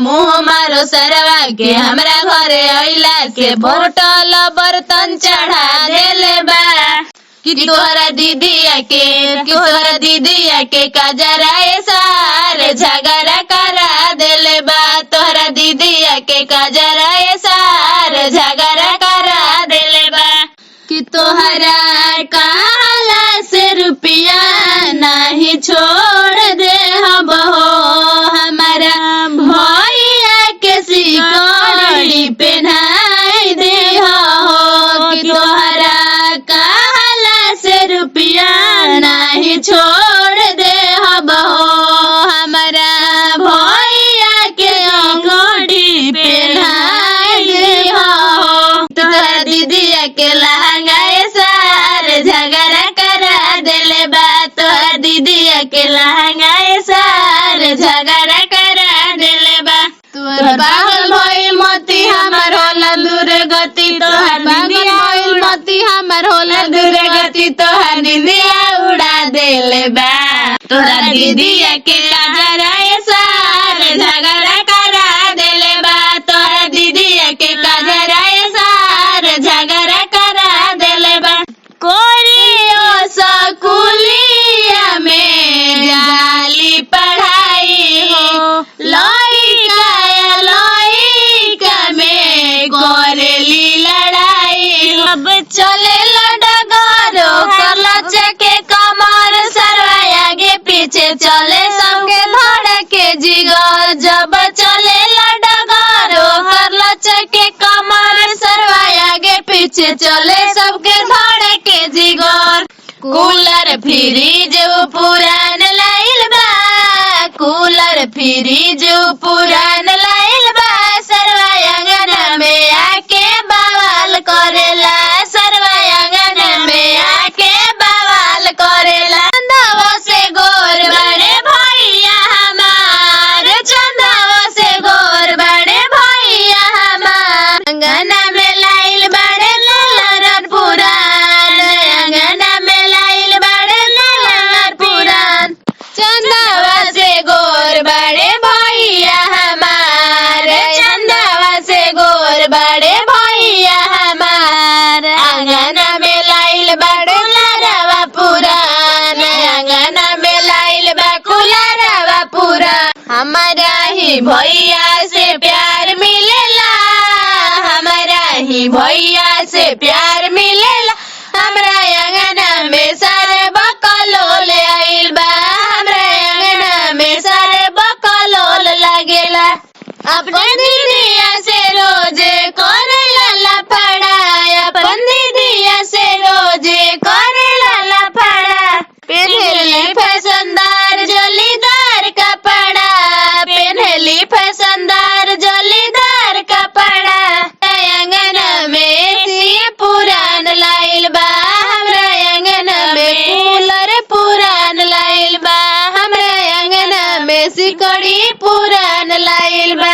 मुँह मारो सरवा के हमरा घरे अइला के बोतल बर्तन चढ़ा देले बा कि तोहरा दीदिया के कजराए सारे झगड़ा करा देले बा। तोहरा दीदिया के कजराए सारे झगड़ा करा देले बा कि तोहरा कहला से रुपया नहीं छोड़ दे हम हो हमारा भैया के सिकड़ी पहनाई दे हो कि तोहरा कहला से रुपया नहीं छोड़ दे हम हो हमारा भैया के सिकड़ी पहनाई दे हो। तोहरा दीदिया के लहंगा सारे झगड़ा करा देले बा। तोहरा दीदिया के लहंगा सारे झगड़ा करा देले बा। तोहर पागल भइल मती हमर होला दूर गति तोहर पागल भइल मती हमर होला दूर गति तोहर निंदिया उड़ा देले बा। तोहरा दीदिया के कजरा सारे झगड़ा करा देले बा। तोहरा दीदिया के कजरा सारे झगड़ा करा देले बा। कोरियो स्कूलिया में जाली पढ़ाई हो लइका में करेली लड़ाई अब चले डगरो कलच के कमर सरवा आगे पीछे चले सबके धड़ के जिगर जब चले डगरो कलच के कमर सरवा आगे पीछे चले सबके धड़ के जिगर। कूलर फ्रिज पुरान लाइल बा कूलर फ्रिज पुरान लाइल बा सरवा आंगन में आके बवाल करेला सरवा आंगन में आके बवाल करेला। चंदावा से गोर बड़े भैया हमार चंदावा से गोर बड़े भैया हमार आंगन में लाइल बड़े ललरन पुरान आंगन में लाइल बड़े ललरन पुरान चंदावा से गोर बड़े भैया हमार चंदावा से गोर बड़े भैया हमार आंगन में लाइल बड़े लरवा पुरान आंगन में लाइल बकुलरवा पुरान। हमारा ही भैया से प्यार मिलेला हमारा ही भैया से प्यार मिलेला हमरा आंगन में सारे बकलोल आइल बा हमरा आंगन में सारे बकलोल लागेला। अपने दीदिया से रोज करेला लफड़ा अपन दीदिया से रोज करेला लफड़ा पहनली फैशनदार जलीदार कपड़ा पहनली फैशनदार जलीदार कपड़ा आंगन में सी पुरान लाइल बा हमरा आंगन में कूलर पुरान लाइल बा हमरा आंगन में सिकड़ी पुरान लाइल बा।